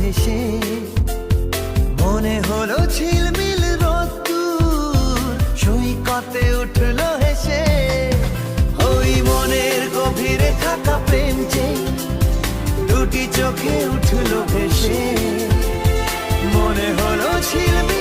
ভেসে, মনে হলো ঝিলমিল রোদ্দুর সৈকতে উঠলো হেসে। ওই মনের গভীরে থাকা প্রেম যে দুটি চোখে উঠলো ভেসে, মনে হলো ঝিলমিল